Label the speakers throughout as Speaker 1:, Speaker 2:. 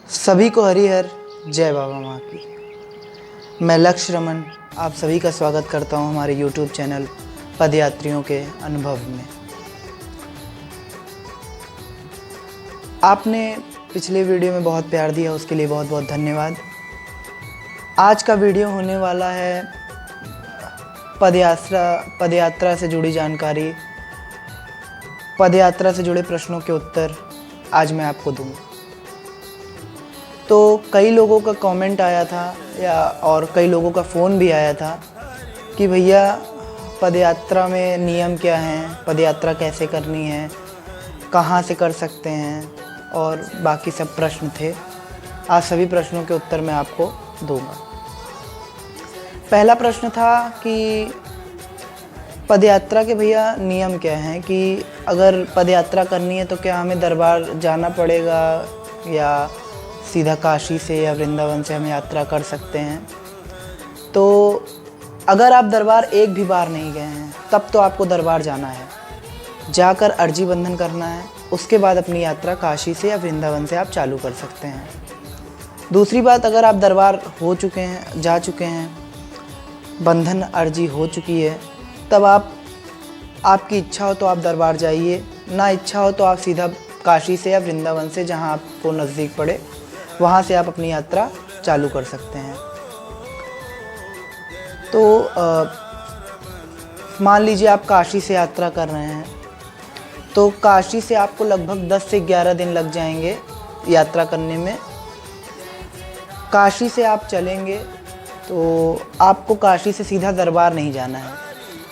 Speaker 1: सभी को हरिहर जय बाबा माँ की। मैं लक्ष्य रमन आप सभी का स्वागत करता हूँ हमारे YouTube चैनल पदयात्रियों के अनुभव में। आपने पिछले वीडियो में बहुत प्यार दिया, उसके लिए बहुत बहुत धन्यवाद। आज का वीडियो होने वाला है पदयात्रा से जुड़ी जानकारी, पदयात्रा से जुड़े प्रश्नों के उत्तर आज मैं आपको दूँगा। तो कई लोगों का कमेंट आया था और कई लोगों का फ़ोन भी आया था कि भैया पदयात्रा में नियम क्या हैं, पदयात्रा कैसे करनी है, कहाँ से कर सकते हैं और बाकी सब प्रश्न थे। आज सभी प्रश्नों के उत्तर मैं आपको दूंगा। पहला प्रश्न था कि पदयात्रा के भैया नियम क्या हैं, कि अगर पदयात्रा करनी है तो क्या हमें दरबार जाना पड़ेगा या सीधा काशी से या वृंदावन से हम यात्रा कर सकते हैं। तो अगर आप दरबार एक भी बार नहीं गए हैं तब तो आपको दरबार जाना है, जाकर अर्जी बंधन करना है, उसके बाद अपनी यात्रा काशी से या वृंदावन से आप चालू कर सकते हैं। दूसरी बात, अगर आप दरबार हो चुके हैं, जा चुके हैं, बंधन अर्जी हो चुकी है, तब आपकी इच्छा हो तो आप दरबार जाइए, ना इच्छा हो तो आप सीधा काशी से या वृंदावन से, जहां आपको नज़दीक पड़े, वहाँ से आप अपनी यात्रा चालू कर सकते हैं। तो मान लीजिए आप काशी से यात्रा कर रहे हैं, तो काशी से आपको लगभग 10 से 11 दिन लग जाएंगे यात्रा करने में। काशी से आप चलेंगे तो आपको काशी से सीधा दरबार नहीं जाना है,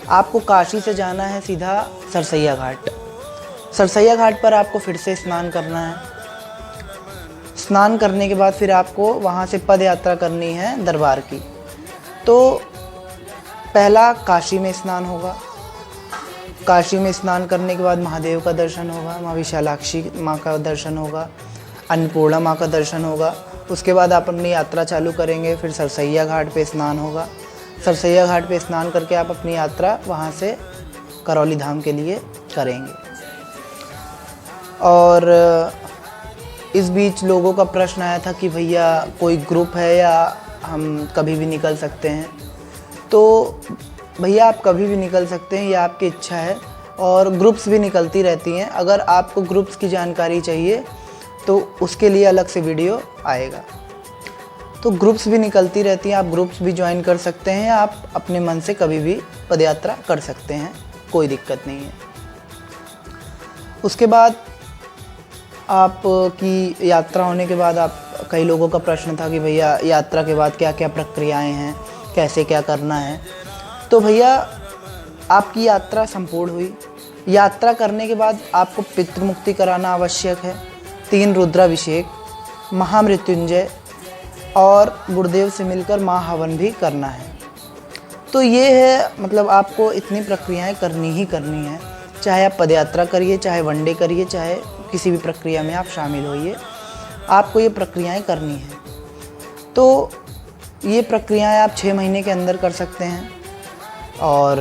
Speaker 1: आपको काशी से जाना है सीधा सरसैया घाट। सरसैया घाट पर आपको फिर से स्नान करना है। स्नान करने के बाद फिर आपको वहाँ से पद यात्रा करनी है दरबार की। तो पहला काशी में स्नान होगा। काशी में स्नान करने के बाद महादेव का दर्शन होगा, माँ विशालाक्षी माँ का दर्शन होगा, अन्नपूर्णा माँ का दर्शन होगा। उसके बाद आप अपनी यात्रा चालू करेंगे। फिर सरसैया घाट पे स्नान होगा। सरसैया घाट पे स्नान करके आप अपनी यात्रा वहाँ से करौली धाम के लिए करेंगे। और इस बीच लोगों का प्रश्न आया था कि भैया कोई ग्रुप है या हम कभी भी निकल सकते हैं। तो भैया आप कभी भी निकल सकते हैं, ये आपकी इच्छा है, और ग्रुप्स भी निकलती रहती हैं। अगर आपको ग्रुप्स की जानकारी चाहिए तो उसके लिए अलग से वीडियो आएगा। तो ग्रुप्स भी निकलती रहती हैं, आप ग्रुप्स भी ज्वाइन कर सकते हैं, आप अपने मन से कभी भी पदयात्रा कर सकते हैं, कोई दिक्कत नहीं है। उसके बाद आपकी यात्रा होने के बाद कई लोगों का प्रश्न था कि भैया यात्रा के बाद क्या क्या प्रक्रियाएं हैं, कैसे क्या करना है। तो भैया आपकी यात्रा संपूर्ण हुई। यात्रा करने के बाद आपको पितृमुक्ति कराना आवश्यक है, 3 रुद्राभिषेक, महामृत्युंजय और गुरुदेव से मिलकर महाहवन भी करना है। तो ये है, मतलब आपको इतनी प्रक्रियाएं करनी ही करनी है। चाहे आप पदयात्रा करिए, चाहे वनडे करिए, चाहे किसी भी प्रक्रिया में आप शामिल होइए, आपको ये प्रक्रियाएं करनी है। तो ये प्रक्रियाएं आप 6 महीने के अंदर कर सकते हैं, और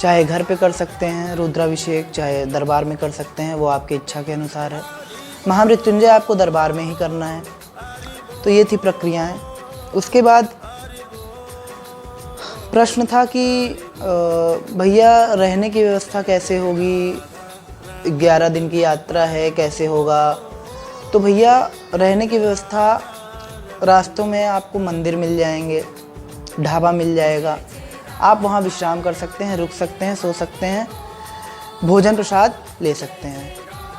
Speaker 1: चाहे घर पे कर सकते हैं रुद्राभिषेक, चाहे दरबार में कर सकते हैं, वो आपकी इच्छा के अनुसार है। महामृत्युंजय आपको दरबार में ही करना है। तो ये थी प्रक्रियाएं। उसके बाद प्रश्न था कि भैया रहने की व्यवस्था कैसे होगी, 11 दिन की यात्रा है, कैसे होगा। तो भैया रहने की व्यवस्था, रास्तों में आपको मंदिर मिल जाएंगे, ढाबा मिल जाएगा, आप वहाँ विश्राम कर सकते हैं, रुक सकते हैं, सो सकते हैं, भोजन प्रसाद ले सकते हैं।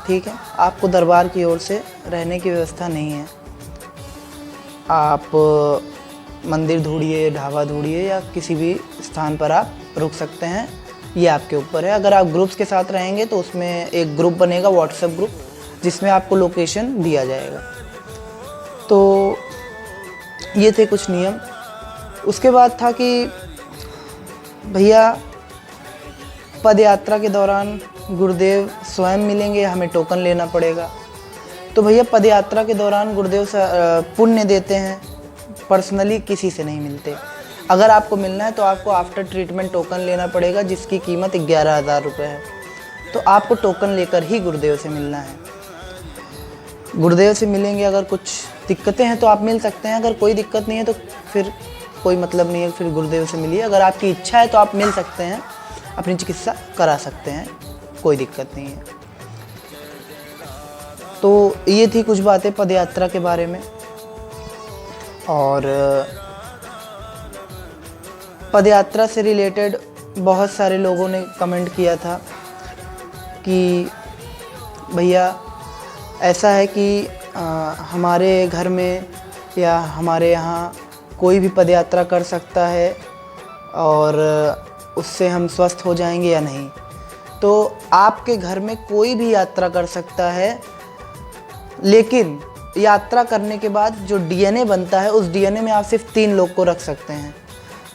Speaker 1: ठीक है, आपको दरबार की ओर से रहने की व्यवस्था नहीं है। आप मंदिर ढूंढिए, ढाबा ढूंढिए, या किसी भी स्थान पर आप रुक सकते हैं, ये आपके ऊपर है। अगर आप ग्रुप्स के साथ रहेंगे तो उसमें एक ग्रुप बनेगा, व्हाट्सएप ग्रुप, जिसमें आपको लोकेशन दिया जाएगा। तो ये थे कुछ नियम। उसके बाद था कि भैया पदयात्रा के दौरान गुरुदेव स्वयं मिलेंगे, हमें टोकन लेना पड़ेगा। तो भैया पदयात्रा के दौरान गुरुदेव पुण्य देते हैं, पर्सनली किसी से नहीं मिलते। अगर आपको मिलना है तो आपको आफ्टर ट्रीटमेंट टोकन लेना पड़ेगा, जिसकी कीमत 11,000 रुपये है। तो आपको टोकन लेकर ही गुरुदेव से मिलना है। गुरुदेव से मिलेंगे, अगर कुछ दिक्कतें हैं तो आप मिल सकते हैं, अगर कोई दिक्कत नहीं है तो फिर कोई मतलब नहीं है, फिर गुरुदेव से मिलिए। अगर आपकी इच्छा है तो आप मिल सकते हैं, अपनी चिकित्सा करा सकते हैं, कोई दिक्कत नहीं है। तो ये थी कुछ बातें पदयात्रा के बारे में। और पदयात्रा से रिलेटेड बहुत सारे लोगों ने कमेंट किया था कि भैया ऐसा है कि हमारे घर में या हमारे यहाँ कोई भी पदयात्रा कर सकता है और उससे हम स्वस्थ हो जाएंगे या नहीं। तो आपके घर में कोई भी यात्रा कर सकता है, लेकिन यात्रा करने के बाद जो डीएनए बनता है उस डीएनए में आप सिर्फ 3 लोग को रख सकते हैं।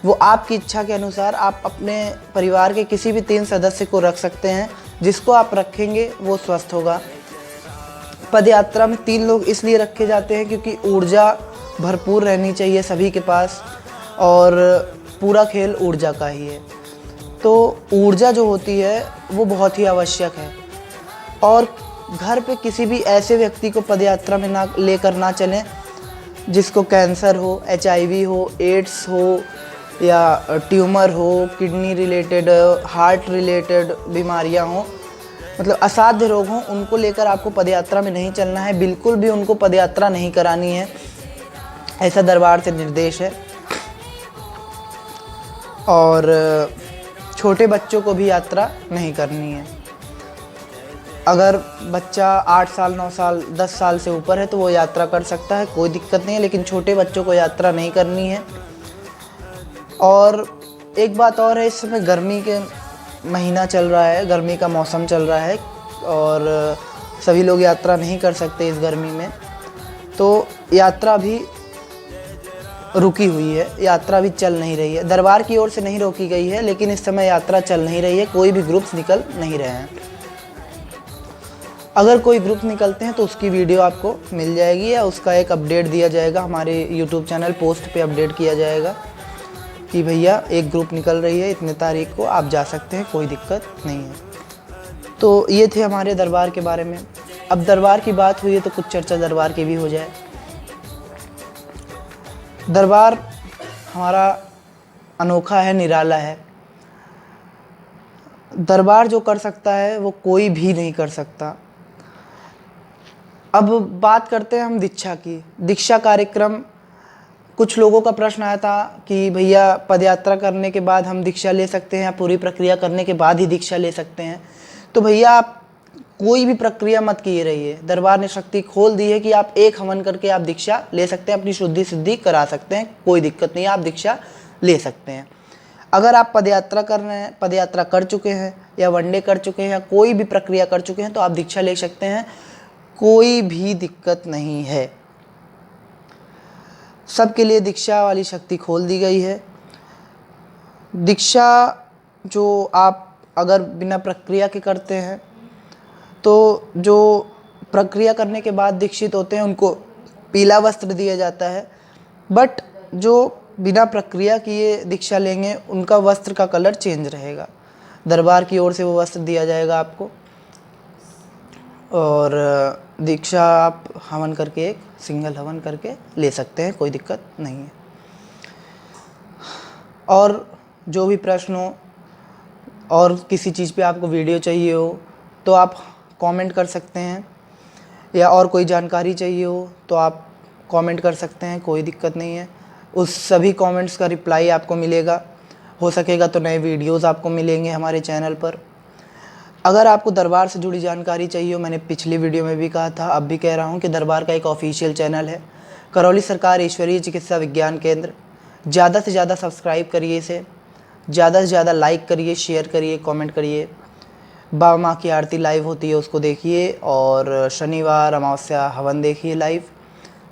Speaker 1: वो आपकी इच्छा के अनुसार आप अपने परिवार के किसी भी 3 सदस्य को रख सकते हैं, जिसको आप रखेंगे वो स्वस्थ होगा। पदयात्रा में 3 लोग इसलिए रखे जाते हैं क्योंकि ऊर्जा भरपूर रहनी चाहिए सभी के पास, और पूरा खेल ऊर्जा का ही है। तो ऊर्जा जो होती है वो बहुत ही आवश्यक है। और घर पे किसी भी ऐसे व्यक्ति को पदयात्रा में ना लेकर ना चलें जिसको कैंसर हो, HIV हो, एड्स हो या ट्यूमर हो, किडनी रिलेटेड, हार्ट रिलेटेड बीमारियां हों, मतलब असाध्य रोग हों, उनको लेकर आपको पदयात्रा में नहीं चलना है। बिल्कुल भी उनको पदयात्रा नहीं करानी है, ऐसा दरबार से निर्देश है। और छोटे बच्चों को भी यात्रा नहीं करनी है। अगर बच्चा 8 साल, 9 साल, 10 साल से ऊपर है तो वो यात्रा कर सकता है, कोई दिक्कत नहीं है, लेकिन छोटे बच्चों को यात्रा नहीं करनी है। और एक बात और है, इस समय गर्मी के महीना चल रहा है, गर्मी का मौसम चल रहा है और सभी लोग यात्रा नहीं कर सकते इस गर्मी में, तो यात्रा भी रुकी हुई है, यात्रा भी चल नहीं रही है। दरबार की ओर से नहीं रोकी गई है, लेकिन इस समय यात्रा चल नहीं रही है, कोई भी ग्रुप्स निकल नहीं रहे हैं। अगर कोई ग्रुप निकलते हैं तो उसकी वीडियो आपको मिल जाएगी या उसका एक अपडेट दिया जाएगा, हमारे YouTube चैनल पोस्ट पे अपडेट किया जाएगा कि भैया एक ग्रुप निकल रही है, इतने तारीख को आप जा सकते हैं, कोई दिक्कत नहीं है। तो ये थे हमारे दरबार के बारे में। अब दरबार की बात हुई है तो कुछ चर्चा दरबार की भी हो जाए। दरबार हमारा अनोखा है, निराला है। दरबार जो कर सकता है वो कोई भी नहीं कर सकता। अब बात करते हैं हम दीक्षा की। दीक्षा कार्यक्रम, कुछ लोगों का प्रश्न आया था कि भैया पदयात्रा करने के बाद हम दीक्षा ले सकते हैं या पूरी प्रक्रिया करने के बाद ही दीक्षा ले सकते हैं। तो भैया आप कोई भी प्रक्रिया मत किए रहिए। दरबार ने शक्ति खोल दी है कि आप एक हवन करके आप दीक्षा ले सकते हैं, अपनी शुद्धि सिद्धि करा सकते हैं, कोई दिक्कत नहीं है, आप दीक्षा ले सकते हैं। अगर आप पदयात्रा कर रहे हैं, पदयात्रा कर चुके हैं या वनडे कर चुके हैं या कोई भी प्रक्रिया कर चुके हैं तो आप दीक्षा ले सकते हैं, कोई भी दिक्कत नहीं है। सबके लिए दीक्षा वाली शक्ति खोल दी गई है। दीक्षा जो आप अगर बिना प्रक्रिया के करते हैं तो जो प्रक्रिया करने के बाद दीक्षित होते हैं उनको पीला वस्त्र दिया जाता है, बट जो बिना प्रक्रिया किए दीक्षा लेंगे उनका वस्त्र का कलर चेंज रहेगा। दरबार की ओर से वो वस्त्र दिया जाएगा आपको, और दीक्षा आप हवन करके, एक सिंगल हवन करके ले सकते हैं, कोई दिक्कत नहीं है। और जो भी प्रश्न हो और किसी चीज़ पे आपको वीडियो चाहिए हो तो आप कमेंट कर सकते हैं, या और कोई जानकारी चाहिए हो तो आप कमेंट कर सकते हैं, कोई दिक्कत नहीं है। उस सभी कमेंट्स का रिप्लाई आपको मिलेगा, हो सकेगा तो नए वीडियोस आपको मिलेंगे हमारे चैनल पर। अगर आपको दरबार से जुड़ी जानकारी चाहिए हो, मैंने पिछली वीडियो में भी कहा था, अब भी कह रहा हूँ कि दरबार का एक ऑफिशियल चैनल है, करौली सरकार ईश्वरीय चिकित्सा विज्ञान केंद्र। ज़्यादा से ज़्यादा सब्सक्राइब करिए इसे, ज़्यादा से ज़्यादा लाइक करिए, शेयर करिए, कमेंट करिए। बाबा माँ की आरती लाइव होती है उसको देखिए, और शनिवार अमावस्या हवन देखिए लाइव।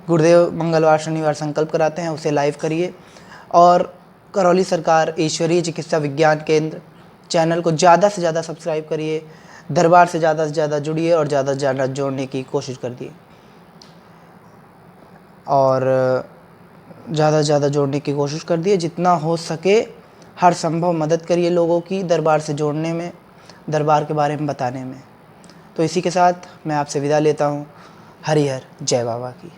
Speaker 1: गुरुदेव मंगलवार शनिवार संकल्प कराते हैं, उसे लाइव करिए। और करौली सरकार ईश्वरीय चिकित्सा विज्ञान केंद्र चैनल को ज़्यादा से ज़्यादा सब्सक्राइब करिए। दरबार से ज़्यादा जुड़िए और ज़्यादा से ज़्यादा जोड़ने की कोशिश करिए, और ज़्यादा से ज़्यादा जोड़ने की कोशिश कर दिए। जितना हो सके हर संभव मदद करिए लोगों की दरबार से जोड़ने में, दरबार के बारे में बताने में। तो इसी के साथ मैं आपसे विदा लेता हूँ। हरिहर जय बाबा की।